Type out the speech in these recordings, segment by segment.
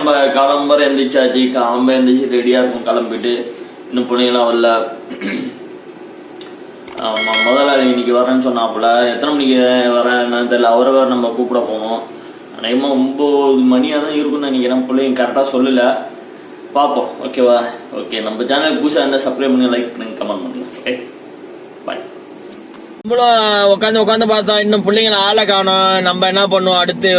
நம்ம கிளம்புற எந்திரிச்சாச்சு. கிளம்ப எந்திரிச்சு ரெடியாக இருக்கும். கிளம்பிட்டு இன்னும் பிள்ளைங்களாம் வரல. முதலாளி இன்னைக்கு வரேன்னு சொன்னாப்புல. எத்தனை மணிக்கு வரேன்னு தெரியல. அவரை வேறு நம்ம கூப்பிட போகணும். அநேகமாக 9 மணியாக தான் இருக்குன்னு நினைக்கிறேன். பிள்ளைங்க கரெக்டாக சொல்லலை. பார்ப்போம். ஓகேவா? ஓகே, நம்ம சேனலுக்கு புதுசாக இருந்தால் சப்ஸ்கிரைப் பண்ணி லைக் பண்ணுங்க, கமெண்ட் பண்ணுங்க. ஓகே, பாய். நம்மளும் உட்காந்து பார்த்தோம். இன்னும் பிள்ளைங்கள ஆளை காணோம். நம்ம என்ன பண்ணுவோம், அடுத்து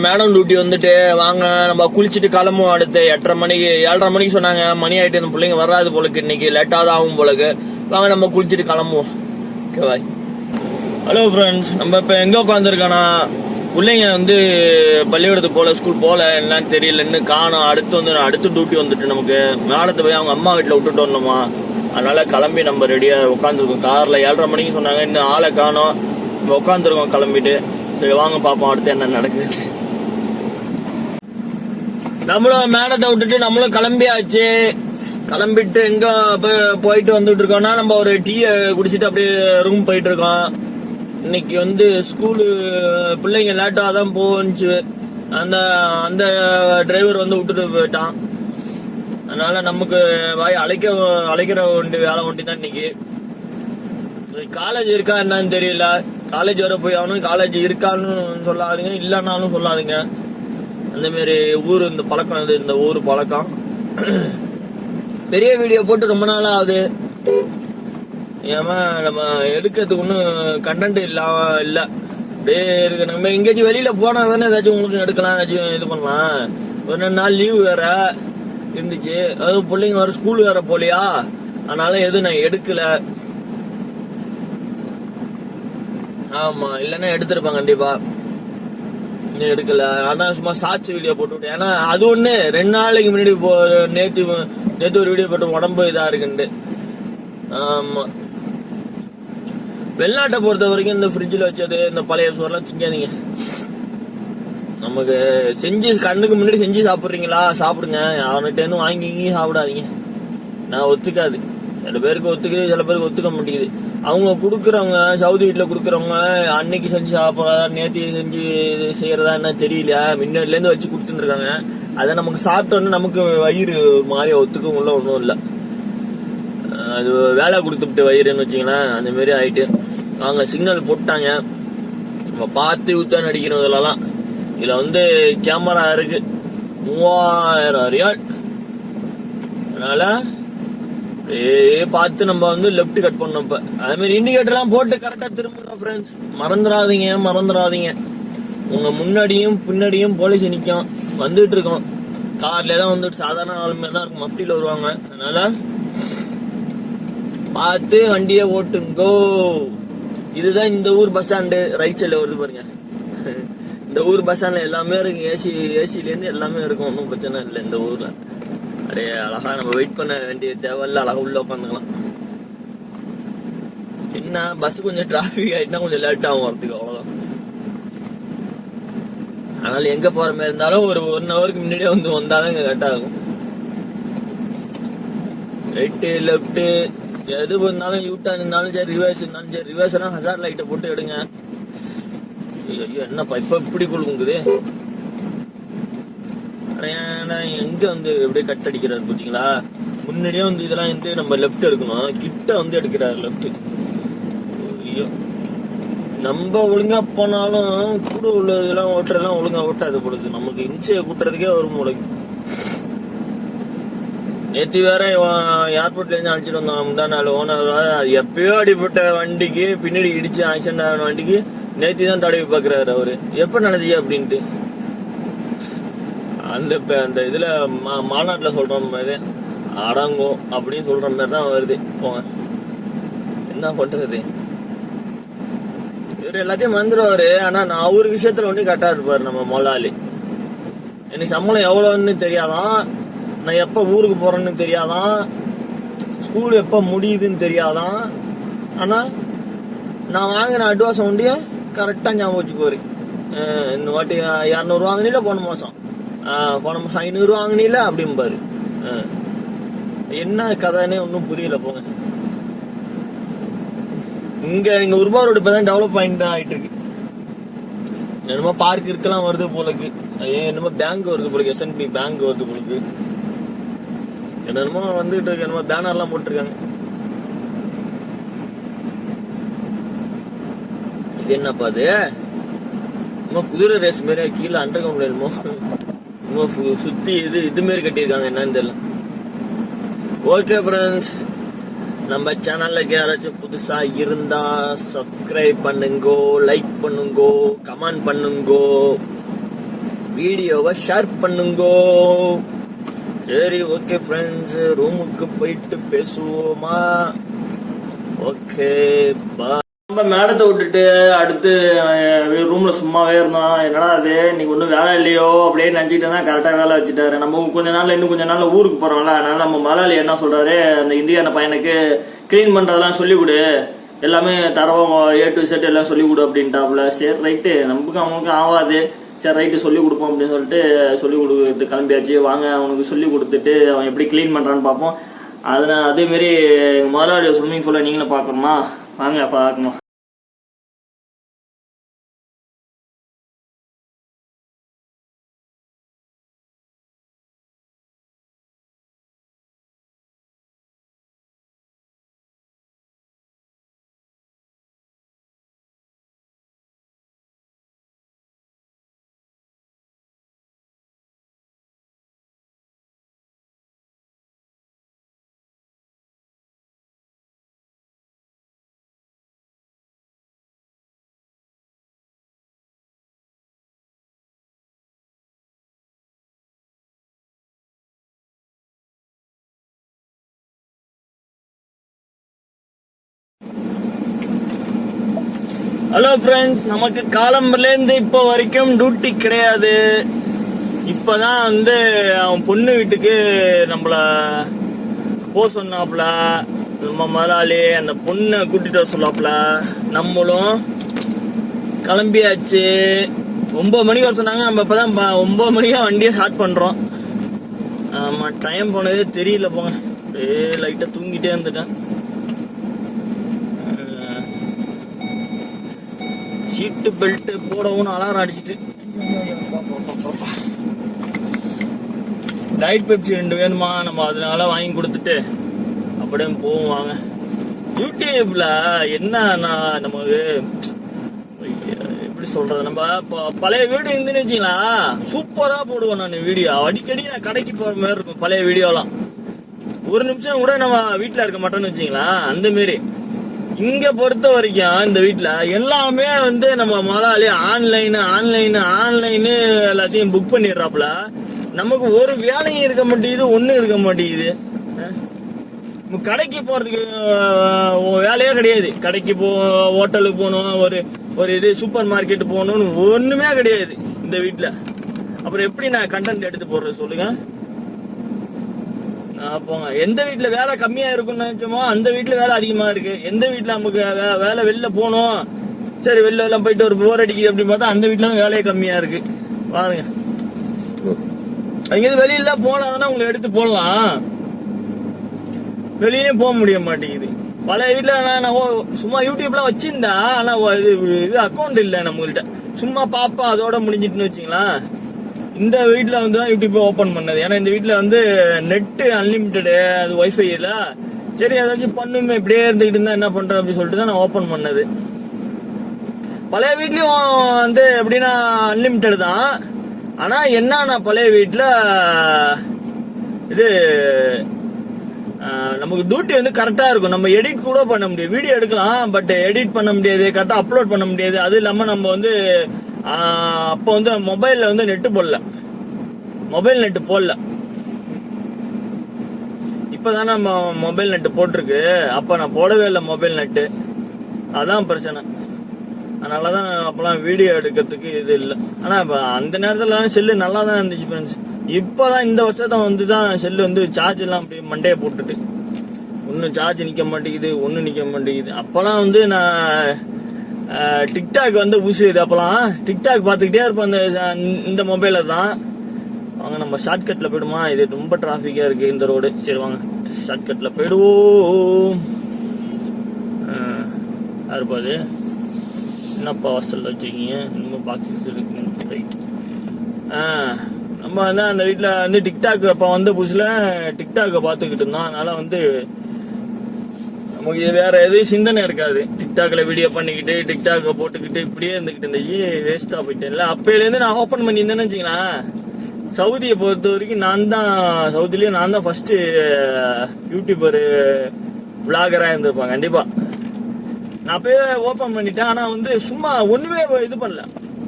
மேடம் டியூட்டி வந்துட்டு வாங்க நம்ம குளிச்சுட்டு கிளம்புவோம். அடுத்து 7:30 மணிக்கு சொன்னாங்க. மணி ஆயிட்டு இந்த பிள்ளைங்க வராது போலக்கு. இன்னைக்கு லேட்டாக தான் ஆகும் போலக்கு. வாங்க நம்ம குளிச்சுட்டு கிளம்புவோம். ஓகேவா? ஹலோ ஃப்ரெண்ட்ஸ், நம்ம இப்போ எங்கே உட்காந்துருக்கோன்னா, பிள்ளைங்க பள்ளிக்கூடத்துக்கு போல, ஸ்கூல் போல, என்னன்னு தெரியல, இன்னும் காணும். அடுத்து டியூட்டி வந்துட்டு நமக்கு மேலத்தை போய் அவங்க அம்மா வீட்டில் விட்டுட்டு வரணுமா. அதனால கிளம்பி நம்ம ரெடியாக உட்காந்துருக்கோம். காரில் 7:30 மணிக்கு சொன்னாங்க. இன்னும் ஆளை காணும். நம்ம உட்காந்துருக்கோம் கிளம்பிட்டு. சரி வாங்க பார்ப்போம் அடுத்து என்ன நடக்குது. நம்மளும் மேடத்தை விட்டுட்டு நம்மளும் கிளம்பியாச்சு. கிளம்பிட்டு எங்க போயிட்டு வந்துட்டு இருக்கோம்னா, நம்ம ஒரு டீயை குடிச்சிட்டு அப்படியே ரூம் போயிட்டு இருக்கோம். இன்னைக்கு ஸ்கூலு பிள்ளைங்க லேட்டாக தான் போச்சு. அந்த டிரைவர் விட்டுட்டு போயிட்டான். அதனால நமக்கு அழைக்கிற வேலை ஒண்டி தான் இன்னைக்கு. காலேஜ் இருக்கா என்னன்னு தெரியல. காலேஜ் வர போய் ஆகணும். காலேஜ் இருக்கான்னு சொல்லாதுங்க, இல்லைன்னாலும் சொல்லாதுங்க. அந்த மாதிரி ஊர் இந்த பழக்கம், இந்த ஊர் பழக்கம். பெரிய வீடியோ போட்டு ரொம்ப நாள் ஆகுது. ஏமா நம்ம எடுக்கிறதுக்கு ஒன்றும் கண்டென்ட் இல்லை. அப்படியே இருக்கு. நம்ம எங்கேயாச்சும் வெளியில போனா தானே ஏதாச்சும் உங்களுக்கு எடுக்கலாம், ஏதாச்சும் இது பண்ணலாம். ஒரு 2 நாள் லீவு வேற இருந்துச்சு. அதுவும் பிள்ளைங்க வேற ஸ்கூல் வேற போலியா. அதனால எதுவும் நான் எடுக்கல. ஆமா, இல்லைன்னா எடுத்திருப்பேன் கண்டிப்பா. இன்னும் எடுக்கல. அதான் சும்மா ஷார்ட்ஸ் வீடியோ போட்டுவிட்டேன். ஏன்னா அது 2 நாளைக்கு முன்னாடி நேற்று ஒரு வீடியோ போட்டு உடம்பு இதா இருக்குண்டு. ஆமா, வெளிநாட்டை பொறுத்த வரைக்கும் இந்த ஃப்ரிட்ஜில் வச்சது, இந்த பழைய சோறுலாம் திங்காதீங்க. நமக்கு செஞ்சு கண்ணுக்கு முன்னாடி செஞ்சு சாப்பிட்றீங்களா, சாப்பிடுங்க. அவன்கிட்ட வாங்கி சாப்பிடாதீங்க. நான் ஒத்துக்காது. சில பேருக்கு ஒத்துக்குது, சில பேருக்கு ஒத்துக்க மாட்டேங்குது. அவங்க கொடுக்குறவங்க, சவுதி வீட்டில் கொடுக்குறவங்க அன்னைக்கு செஞ்சு சாப்பிட்றதா, நேற்று செஞ்சு செய்யறதா என்ன தெரியல. முன்னாடிலேருந்து வச்சு கொடுத்துருக்காங்க. அதை நமக்கு சாப்பிட்டோன்னு நமக்கு வயிறு மாதிரி ஒத்துக்கவும் இல்லை, ஒன்றும் இல்லை. அது வேலை கொடுத்துட்டு வயிறுன்னு வச்சிங்களேன், அந்த மாதிரி ஆயிட்டு. அவங்க சிக்னல் போட்டாங்க. நம்ம பார்த்து ஊத்தான் நடிக்கணும். இதுல கேமரா இருக்கு, 3000 ரியால். அதனால பார்த்து நம்ம லெப்ட் கட் பண்ணோம். இப்ப அதே மாதிரி இண்டிகேட்டர் எல்லாம் போட்டு கரெக்டா திரும்பணும் ஃப்ரெண்ட்ஸ். மறந்துடாதீங்க. உங்க முன்னாடியும் பின்னாடியும் போலீஸ் நிக்கும். வந்துட்டு இருக்கோம். கார்ல தான் சாதாரண ஆள் மாதிரி தான் இருக்கும். மஃப்டில வருவாங்க. அதனால பார்த்து வண்டியை ஓட்டுங்கோ. இதுதான் இந்த ஊர் பஸ் ஸ்டாண்டு. ரைட் சைட்ல வருது பாருங்க. இந்த ஊர் பஸ் ஸ்டாண்ட்ல எல்லாமே இருக்கு. ஏசில இருந்து எல்லாமே இருக்கும். ஒன்றும் பிரச்சனை இல்லை இந்த ஊர்ல. அப்படியே அழகா நம்ம வெயிட் பண்ண வேண்டிய தேவையில்ல. அழகா உள்ள உட்காந்துக்கலாம். என்ன பஸ் கொஞ்சம் டிராபிக் ஆயிட்டுனா கொஞ்சம் லேட் ஆகும் வரதுக்கு, அவ்வளவுதான். அதனால எங்க போற மாதிரி இருந்தாலும் ஒரு 1 ஹவருக்கு முன்னாடியே வந்தாதான் இங்க கரெக்டா இருக்கும். ரைட்டு லெப்ட் எது இருந்தாலும் யூட்டர்ன் இருந்தாலும் சரி, ரிவர்ஸ் இருந்தாலும் சரி. ரிவர்ஸ் எல்லாம் ஹசார்ட் லைட்டை போட்டு எடுங்க. ஐயோ என்னப்பா இப்ப இப்படி கொடுக்குது. எங்க எப்படியே கட் அடிக்கிறாரு பாத்தீங்களா. முன்னாடியே இதெல்லாம் நம்ம லெப்ட் எடுக்கணும். கிட்ட எடுக்கிறாரு லெப்ட். ஐயோ, நம்ம ஒழுங்கா போனாலும் கூட உள்ளதெல்லாம் ஓட்டுறதெல்லாம் ஒழுங்கா ஓட்டாது பொழுது. நமக்கு இன்ச்சை கூட்டுறதுக்கே வரும் உலகம். நேற்று வேற ஏர்போர்ட்ல இருந்து அழைச்சிட்டு வந்தோம். முந்தா நாள் ஓனர் அது எப்பயோ அடிப்பட்ட வண்டிக்கு பின்னாடி இடிச்சு ஆக்சிடென்ட் ஆன வண்டிக்கு நேற்று தான் தடவி பாக்குறாரு அவரு. எப்ப நடந்துச்சு அப்படின்ட்டு. அந்த இதுல மாநாட்டுல சொல்ற மாதிரி அடங்கும் அப்படின்னு சொல்ற மாதிரி தான் வருது. போங்க, என்ன பண்றது. இவரு எல்லாத்தையும் வந்துருவாரு. ஆனா நான் அவரு விஷயத்துல கரெக்டா இருப்பாரு நம்ம முதலாளி. எனக்கு சம்பளம் எவ்வளவுன்னு தெரியாதான், நான் எப்ப ஊருக்கு போறேன்னு தெரியாதான், ஸ்கூல் எப்ப முடியுதுன்னு தெரியாதான். ஆனா நான் வாங்கின அட்வான்ஸ் கரெக்டா ஞாபகம் வச்சுக்குவாரு. இந்த வாட்டி 200 வாங்கினீல, போன மாசம் 500 வாங்கினீல அப்படிம்பாரு. என்ன கதைன்னே ஒன்னும் புரியல. போங்க, இங்க உருவா ரோடு இப்பதான் டெவலப் ஆயிட்டு இருக்கு. என்னமோ பார்க் இருக்கலாம் வருது போலக்கு. என்னமோ பேங்க் வருது போலுக்கு, SNB பேங்க் வருது போலுக்கு. என்னமோ வந்துட்டு இருக்கு, என்னமோ பேனர்லாம் போட்டிருக்காங்க. இது என்னப்பா அது? இன்னும் குதிரை ரேஸ் மாரி கீழே அண்டர் கிரவுண்ட்ல என்னமோ சுத்தி இது மாரி கட்டியிருக்காங்க, என்னன்னு தெரியல. ஓகே ஃப்ரெண்ட்ஸ், நம்ம சேனல்ல யாராச்சும் புதுசா இருந்தா சப்ஸ்கிரைப் பண்ணுங்கோ, லைக் பண்ணுங்கோ, கமெண்ட் பண்ணுங்கோ, வீடியோவை ஷேர் பண்ணுங்கோ. சரி ஓகே ஃப்ரெண்ட்ஸ், ரூமுக்கு போயிட்டு பேசுவோமா? Okay bye. நம்ம மேடத்தை விட்டுட்டு அடுத்து ரூம்ல சும்மாவே இருந்தோம். என்னடா அது இன்னைக்கு ஒன்றும் வேலை இல்லையோ அப்படியே நினைச்சிட்டு தான் கரெக்டா வேலை வச்சுட்டாரு. நம்ம இன்னும் கொஞ்ச நாள்ல ஊருக்கு போறோம்ல, அதனால நம்ம முதலாளி என்ன சொல்றாரு, அந்த இந்தியான பையனுக்கு கிளீன் பண்றதெல்லாம் சொல்லி கொடு, எல்லாமே தரவும் A to Z எல்லாம் சொல்லி கொடு அப்படின்ட்டாப்புல. சரி ரைட்டு, நமக்கு அவனுக்கு ஆகாது, சரி ரைட்டு சொல்லி கொடுப்போம் அப்படின்னு சொல்லிட்டு சொல்லி கொடுத்து கிளம்பியாச்சு. வாங்க அவனுக்கு சொல்லி கொடுத்துட்டு அவன் எப்படி கிளீன் பண்றான்னு பார்ப்போம். அதே மாதிரி முதலாளி ஸ்விம்மிங் பூலை நீங்களும் பார்க்கணுமா? வாங்க பார்க்கணும். ஹலோ ஃப்ரெண்ட்ஸ், நமக்கு காலம்பர்லேருந்து இப்போ வரைக்கும் டியூட்டி கிடையாது. இப்பதான் அவன் பொண்ணு வீட்டுக்கு நம்மள சொன்னாப்புல, நம்ம முதலாளி அந்த பொண்ணை கூட்டிட்டு வர சொல்லாப்புல. நம்மளும் கிளம்பியாச்சு. 9 மணிக்கு வர சொன்னாங்க. நம்ம இப்பதான் 9 மணிக்கா வண்டியை ஸ்டார்ட் பண்றோம். ஆமா, டைம் போனதே தெரியல. போங்க, லைட்டா தூங்கிட்டே இருந்துட்டேன். சீட்டு பெல்ட் போடவும் அலாரம் அடிச்சுட்டு, டைட் பெப்சி 2 வேணுமா, நம்ம அதனால வாங்கி கொடுத்துட்டு அப்படியே போவாங்க. யூடியூப்ல என்னன்னா நமக்கு எப்படி சொல்றது, நம்ம பழைய வீடியோ இருந்துன்னு வச்சுங்களா சூப்பரா போடுவோம். நான் வீடியோ அடிக்கடி நான் கடைக்கு போற மாதிரி இருக்கும். பழைய வீடியோலாம் ஒரு நிமிஷம் கூட நம்ம வீட்டுல இருக்க மாட்டோம்னு வச்சுங்களா. அந்த மாரி இங்க பொறுத்த வரைக்கும் இந்த வீட்டுல எல்லாமே நம்ம முதலாளி ஆன்லைனு எல்லாத்தையும் புக் பண்ணிடுறாப்புல. நமக்கு ஒரு வேலையும் இருக்க மாட்டேங்குது, ஒன்னும் இருக்க மாட்டேங்குது. கடைக்கு போறதுக்கு வேலையே கிடையாது. கடைக்கு ஹோட்டலுக்கு போகணும், ஒரு இது சூப்பர் மார்க்கெட் போகணும்னு ஒண்ணுமே கிடையாது இந்த வீட்டுல. அப்புறம் எப்படி நான் கண்டென்ட் எடுத்து போடுறது சொல்லுங்க? போங்க. எந்த வீட்டுல வேலை கம்மியா இருக்கும்னு நினைச்சோமோ அந்த வீட்டுல வேலை அதிகமா இருக்கு. எந்த வீட்டுல நமக்கு வேலை வெளில போகணும், சரி வெளில எல்லாம் போயிட்டு ஒரு போர் அடிக்குது அப்படின்னு பார்த்தா அந்த வீட்டுல தான் வேலையே கம்மியா இருக்கு. பாருங்க, அங்க வெளியில போனாங்கன்னா உங்களை எடுத்து போடலாம், வெளியே போக முடிய மாட்டேங்குது. பழைய வீட்டுல நான் சும்மா யூடியூப்லாம் வச்சிருந்தா, ஆனா இது அக்கௌண்ட் இல்லை நம்மகிட்ட, சும்மா பாப்பா அதோட முடிஞ்சிட்டுன்னு வச்சுங்களா. இந்த வீட்டுல தான் யூடியூப் ஓபன் பண்ணது. ஏன்னா இந்த வீட்டுல நெட் அன்லிமிட்டடு, அது வைஃபை இல்ல. சரி ஏதாச்சும் பண்ணுமே, இப்படியே இருந்துகிட்டு இருந்தா என்ன பண்றது அப்படின்னு சொல்லிட்டு தான் நான் ஓபன் பண்ணது. பழைய வீட்லயும் எப்படின்னா அன்லிமிட்டடு தான். ஆனா என்ன பழைய வீட்டுல இது நமக்கு டியூட்டி கரெக்டா இருக்கும். நம்ம எடிட் கூட பண்ண முடியாது, வீடியோ எடுக்கலாம், பட் எடிட் பண்ண முடியாது, கரெக்டா அப்லோட் பண்ண முடியாது. அது இல்லாம நம்ம அப்ப மொபைல்ல நெட்டு போடல, மொபைல் நெட்டு போடல. இப்பதானே மொபைல் நெட்டு போட்டிருக்கு. அப்ப நான் போடவே இல்லை மொபைல் நெட்டு, அதான் பிரச்சனை. அதனாலதான் அப்பெல்லாம் வீடியோ எடுக்கிறதுக்கு இது இல்லை. ஆனா அந்த நேரத்துல செல்லு நல்லா தான் இருந்துச்சு ஃப்ரெண்ட்ஸ். இப்பதான் இந்த வருஷத்தை தான் செல்லு சார்ஜ் எல்லாம் அப்படி மண்டையை போட்டுட்டு ஒன்னும் சார்ஜ் நிக்க மாட்டேங்குது, ஒன்னும் நிக்க மாட்டேங்குது. அப்பெல்லாம் நான் டிக்டாக் ஊசுது. அப்பெல்லாம் டிக்டாக் பாத்துக்கிட்டே இருப்பேன் இந்த மொபைல தான். வாங்க நம்ம ஷார்ட்கட்ல போயிடுமா, இது ரொம்ப டிராபிக்கா இருக்கு இந்த ரோடு. சரி வாங்க ஷார்ட்கட்ல போயிடுவோம். யாருப்பாது என்னப்பா வாசல்ல வச்சுக்கீங்க, இன்னும் பாக்ஸஸ் இருக்கு. ரைட், நம்ம வந்து அந்த வீட்டுல வந்து டிக்டாக் அப்ப வந்த புதுசுல டிக்டாக்க பாத்துக்கிட்டு இருந்தோம். அதனால வந்து நமக்கு வேற எதுவும் சிந்தனை இருக்காது. டிக்டாக்ல வீடியோ பண்ணிக்கிட்டு டிக்டாக்க போட்டுக்கிட்டு இப்படியே இருந்துகிட்டு இருந்துச்சு, வேஸ்டா போயிட்டேன்ல. அப்பையில இருந்து நான் ஓபன் பண்ணியிருந்தேன்னு வச்சுக்கலாம். சவுதியை பொறுத்த வரைக்கும் சவுதிலயே நான் தான் ஃபர்ஸ்ட் யூடியூபர் விளாகரா இருந்திருப்பேன் கண்டிப்பா. நான் அப்பயே ஓபன் பண்ணிட்டேன். ஆனா வந்து சும்மா ஒண்ணுமே இது பண்ணல,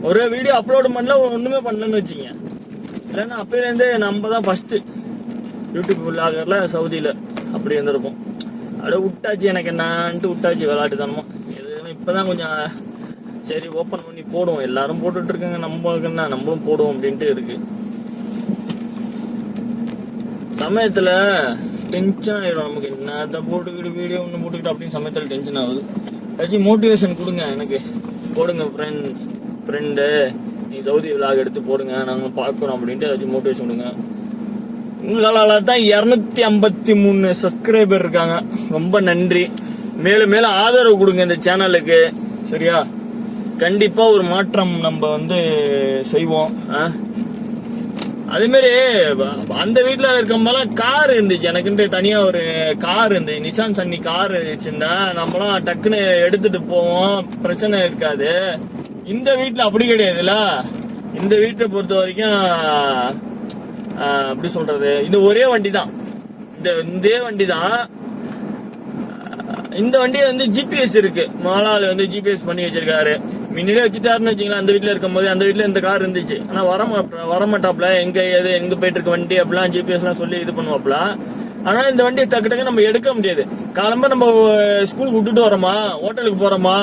ஒரே வீடியோ அப்லோடு பண்ணல, ஒண்ணுமே பண்ணலன்னு வச்சுக்கீங்க. இல்லைன்னா அப்பையில இருந்தே நம்ம தான் ஃபர்ஸ்ட் யூடியூப் விளாகர்ல சவுதியில அப்படி இருந்திருப்போம். அப்படியே விட்டாச்சு, எனக்கு என்னன்ட்டு விட்டாச்சு விளையாட்டு தானமா. எதுவும் இப்பதான் கொஞ்சம் சரி ஓபன் பண்ணி போடுவோம், எல்லாரும் போட்டுட்டு இருக்காங்க, நம்மளுக்கு என்ன நம்மளும் போடுவோம் அப்படின்ட்டு இருக்கு. சமயத்துல டென்ஷன் ஆயிடும் நமக்கு, என்னத்த போட்டுக்கிட்டு வீடியோ ஒன்று போட்டுக்கிட்டு அப்படின்னு சமயத்துல டென்ஷன் ஆகுது. ஏதாச்சும் மோட்டிவேஷன் கொடுங்க எனக்கு, போடுங்க ஃப்ரெண்டு நீ சவுதி விளாக் எடுத்து போடுங்க, நாங்கள் பார்க்குறோம் அப்படின்ட்டு ஏதாச்சும் மோட்டிவேஷன் கொடுங்க. உங்களால தான் 253 சப்ஸ்கிரைபர் இருக்காங்க, ரொம்ப நன்றி. மேலும் மேலும் ஆதரவு கொடுங்க இந்த சேனலுக்கு, சரியா? கண்டிப்பா ஒரு மாற்றம் நம்ம வந்து செய்வோம். அதே மாதிரி அந்த வீட்டுல இருக்கும்போதெல்லாம் கார் இருந்துச்சு, எனக்குன்ட்டு தனியா ஒரு கார் இருந்துச்சு, நிசான் சன்னி கார் இருந்துச்சுன்னா நம்மளாம் டக்குன்னு எடுத்துட்டு போவோம், பிரச்சனை இருக்காது. இந்த வீட்டுல அப்படி கிடையாதுல்ல. இந்த வீட்டை பொறுத்த வரைக்கும் அப்படி சொல்றது, இது ஒரே வண்டி தான், இந்த வண்டி தான். இந்த வண்டியை வந்து ஜிபிஎஸ் இருக்கு, மாலால வந்து ஜிபிஎஸ் பண்ணி வச்சிருக்காரு. முன்னாடியே வச்சுட்டாருன்னு வச்சுங்களேன். அந்த வீட்டுல இருக்கும் போது அந்த வீட்டுல இந்த கார் இருந்துச்சு, ஆனா வரமாட்டாப்ல, எங்க போயிட்டு இருக்க வண்டி அப்படிலாம் ஜிபிஎஸ் எல்லாம் சொல்லி இது பண்ணுவாப்ல. ஆனா இந்த வண்டியை டக்கு நம்ம எடுக்க முடியாது. காலம்பா நம்ம ஸ்கூலுக்கு விட்டுட்டு வரோமா, ஹோட்டலுக்கு போறோமா,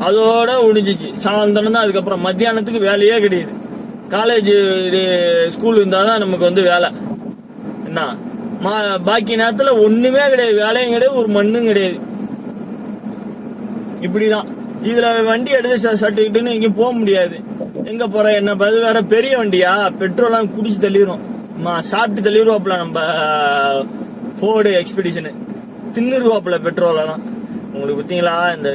அதோட முடிஞ்சிச்சு. சாயந்தரம் தான் அதுக்கப்புறம் மத்தியானத்துக்கு வேலையே கிடையாது. காலேஜ் ஸ்கூல் இருந்தாதான் நமக்கு வந்து வேலை. என்ன பாக்கி நேரத்துல ஒண்ணுமே கிடையாது, வேலையும் கிடையாது, ஒரு மண்ணும் கிடையாது. இப்படிதான். இதுல வண்டி எடுத்து சட்டுக்கிட்டுன்னு எங்கேயும் போக முடியாது. எங்க போற என்ன வேற பெரிய வண்டியா, பெட்ரோலாம் குடிச்சு தள்ளிடும், சாப்பிட்டு தள்ளிடுவாப்புல. நம்ம ஃபோர்டு எக்ஸ்பெடிஷனு தின்னுருவாப்புல பெட்ரோல் எல்லாம். உங்களுக்கு பார்த்தீங்களா, இந்த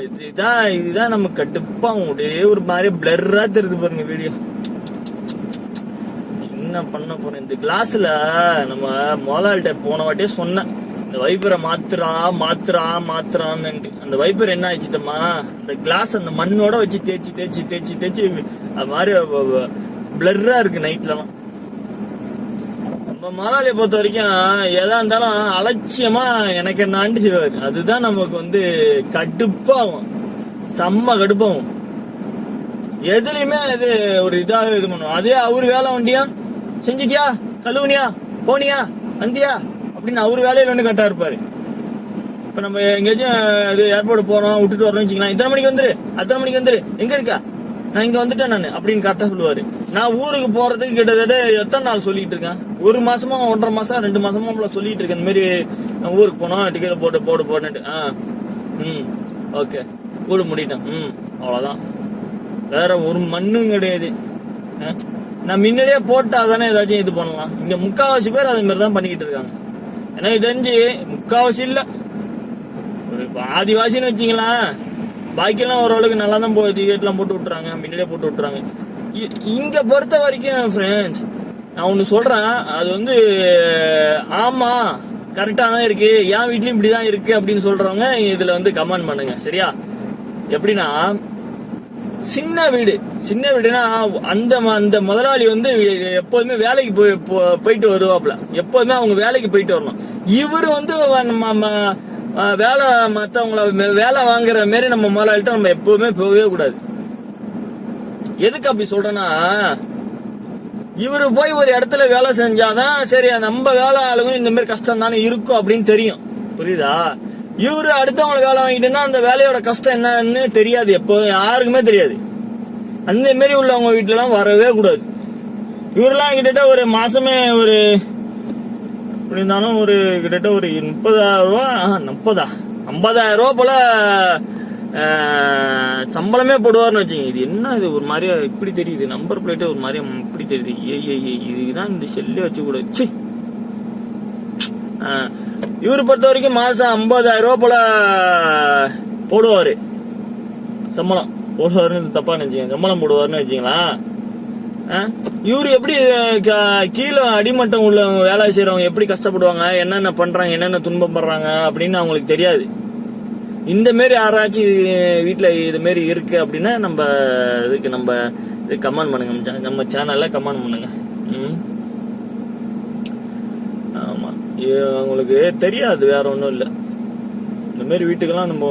இதுதான் நம்ம கட்டுப்பா. உங்களுடைய ஒரு மாதிரி பிளர்ரா தெரியுது பாருங்க வீடியோ. என்ன பண்ண போறேன் இந்த கிளாஸ்ல, நம்ம முதலாளிட்ட போன வாட்டியே சொன்னேன், இந்த வைப்பரை மாத்துறான்னு. அந்த வைப்பர் என்ன ஆயிடுச்சுட்டமா, அந்த கிளாஸ் அந்த மண்ணோட வச்சு தேய்ச்சி அது மாதிரி பிளர்ரா இருக்கு நைட்லாம். நம்ம முதலாளியை பொறுத்த வரைக்கும் எதா இருந்தாலும் அலட்சியமா எனக்கு என்னாண்டு செய்வாரு. அதுதான் நமக்கு வந்து கடுப்பாகும், செம்ம கடுப்பாகும். எதுலயுமே அது ஒரு இதாக இது பண்ணுவோம். அதே அவரு வேலை வண்டியா செஞ்சிட்டியா, கழுவுனியா, போனியா, வந்தியா அப்படின்னு அவரு வேலையில வந்து கரெக்டா இருப்பாரு. இப்ப நம்ம எங்கேயாச்சும் இது ஏர்போர்ட் போறோம், விட்டுட்டு வரணும்னு வச்சுக்கலாம், இத்தனை மணிக்கு வந்துரு, எங்க இருக்கா, நான் இங்க வந்துட்டேன் நான் அப்படின்னு கரெக்டா சொல்லுவாரு. நான் ஊருக்கு போறதுக்கு கிட்டத்தட்ட எத்தனை நாள் சொல்லிட்டு இருக்கேன், 1 மாசமா 1.5 மாசம் 2 மாசமா சொல்லிட்டு இருக்கேன். இந்த மாதிரி நான் ஊருக்கு போனோம், டிக்கெட் போட்டுட்டு ஓகே கூடு முடிட்டேன், அவ்வளவுதான். வேற ஒரு மண்ணும் கிடையாது. நான் முன்னாடியே போட்டா தானே ஏதாச்சும் இது பண்ணலாம். இங்க முக்காவாசி பேர் அதே மாதிரி தான் பண்ணிக்கிட்டு இருக்காங்க. எனக்கு தெரிஞ்சு முக்காவாசி இல்ல, ஒரு ஆதிவாசின்னு வச்சிங்களா, பாக்கியெல்லாம் ஓரளவுக்கு நல்லா தான் டிக்கெட்லாம் போட்டு விட்டுறாங்க, முன்னாடியே போட்டு விட்டுறாங்க. இங்க பொறுத்த வரைக்கும் ஃப்ரெண்ட்ஸ், நான் ஒண்ணு சொல்றேன், அது வந்து ஆமா கரெக்டா தான் இருக்கு, என் வீட்லயும் இப்படிதான் இருக்கு அப்படின்னு சொல்றவங்க இதுல வந்து கமெண்ட் பண்ணுங்க, சரியா? எப்படின்னா, சின்ன வீடுனா அந்த முதலாளி வந்து எப்போதுமே வேலைக்கு போயிட்டு வருவாப்ல, எப்போதுமே அவங்க வேலைக்கு போயிட்டு வரணும். இவரு வந்து மத்தவங்கள வேலை வாங்குற மாதிரி நம்ம முதலாளிட்ட நம்ம எப்பவுமே போகவே கூடாது. எதுக்கு அப்படி சொல்றேன்னா, இவரு போய் ஒரு இடத்துல வேலை செஞ்சாதான் சரி, நம்ம வேலை ஆளுங்க இந்த மாதிரி கஷ்டம் தானே இருக்கும் அப்படின்னு தெரியும், புரியுதா? இவரு அடுத்தவங்க வேலை வாங்கிட்டுன்னா அந்த வேலையோட கஷ்டம் என்னன்னு தெரியாது, எப்போ யாருக்குமே தெரியாது. அந்த மாதிரி உள்ளவங்க வீட்டுல எல்லாம் வரவே கூடாது. இவரெல்லாம் கிட்டத்தட்ட ஒரு மாசமே ஒரு இப்படி இருந்தாலும் ஒரு கிட்டத்தட்ட ஒரு 30,000 ரூபா 50,000 ரூபா போல சம்பளமே போடுவார்னு வச்சுங்க. இது என்ன, இது ஒரு மாதிரியா இப்படி தெரியுது, நம்பர் பிளேட்டே ஒரு மாதிரியா இப்படி தெரியுது. இதுதான் இந்த செல்லே வச்சு கூட. இவரு பொறுத்த வரைக்கும் மாசம் 50,000 ரூபா போல போடுவாரு, சம்பளம் போடுவாருன்னு தப்பா நினைச்சீங்க, சம்பளம் போடுவாருன்னு வச்சுங்களா. இவரு எப்படி கீழே அடிமட்டம் உள்ள வேலை செய்யறவங்க எப்படி கஷ்டப்படுவாங்க, என்னென்ன பண்றாங்க, என்னென்ன துன்பப்படுறாங்க அப்படின்னு அவங்களுக்கு தெரியாது. இந்த மாரி யாராச்சும் வீட்டுல இது மாரி இருக்கு அப்படின்னா நம்ம இதுக்கு நம்ம இது கமெண்ட் பண்ணுங்க, நம்ம சேனல்ல கமெண்ட் பண்ணுங்க. ஆமா, அவங்களுக்கு தெரியாது, வேற ஒன்றும் இல்லை. இந்த மாரி வீட்டுக்கெல்லாம் நம்ம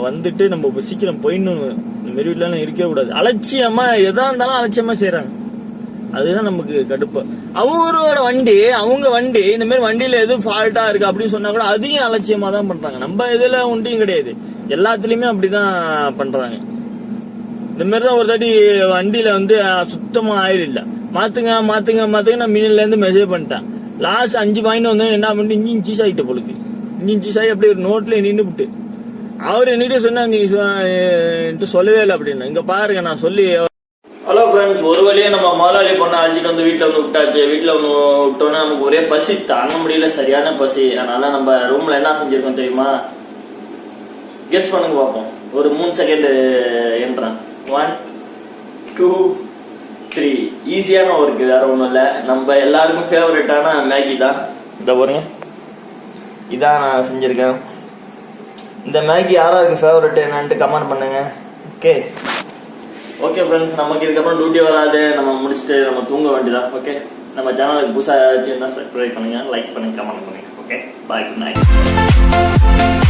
வந்துட்டு நம்ம சீக்கிரம் போயிடணும். இந்த மாரி வீட்டுல இருக்கவே கூடாது. அலட்சியமா எதா இருந்தாலும் அலட்சியமா செய்யறாங்க. அதுதான் நமக்கு கடுப்பு. அவரோட வண்டி, அவங்க வண்டி, இந்த மாதிரி வண்டியில எது ஃபால்ட்டா இருக்கு அப்படின்னு சொன்னா கூட அதையும் அலட்சியமா தான் பண்றாங்க. நம்ம இதுல ஒன்றையும் கிடையாது, எல்லாத்துலயுமே அப்படிதான் பண்றாங்க. இந்த மாதிரிதான் ஒரு தாட்டி வண்டியில வந்து சுத்தமா ஆயில் இல்ல, மாத்துங்க மாத்துங்க மாத்துங்க, நான் மினில இருந்து மெசேஜ் பண்ணிட்டேன். லாஸ்ட் 5 பாயிண்ட் வந்து என்ன பண்ணிட்டு இன்ஜின் சீஸ் ஆகிட்ட பொழுது, இன்ஜின் சீஸ் ஆகி அப்படி ஒரு நோட்ல நின்று விட்டு அவர் என்கிட்ட சொன்னா நீ சொல்லவே இல்லை அப்படின்னு. இங்க பாருங்க நான் சொல்லி. ஹலோ ஃப்ரெண்ட்ஸ், ஒரு வழியா நம்ம முதலாளி பொண்ணை அழைச்சிட்டு வந்து வீட்டில் வந்து விட்டாச்சு. வீட்டில் வந்து விட்டோன்னா நமக்கு ஒரே பசி தாங்க முடியல, சரியான பசி. அதனால நம்ம ரூம்ல என்ன செஞ்சிருக்கோம் தெரியுமா? கெஸ் பண்ணுங்க பார்ப்போம். ஒரு 3 செகண்ட் என்றேன். 1 2 3. ஈஸியான ஒர்க்கு, வேற ஒன்றும் இல்லை. நம்ம எல்லாருக்கும் ஃபேவரட்டான மேகி தான். இந்த பாருங்க, இதான் நான் செஞ்சிருக்கேன். இந்த மேகி யாராருக்கு ஃபேவரட் என்னன்ட்டு கமெண்ட் பண்ணுங்க. ஓகே ஃப்ரெண்ட்ஸ், நமக்கு இதுக்கப்புறம் டியூட்டி வராது. நம்ம முடிச்சுட்டு நம்ம தூங்க வேண்டியதான். ஓகே, நம்ம சேனலுக்கு புதுசாக ஏதாச்சும் இருந்தால் சப்ஸ்கிரைப் பண்ணுங்க, லைக் பண்ணுங்க, கமெண்ட் பண்ணுங்க. ஓகே, பாய், குட் நைட்.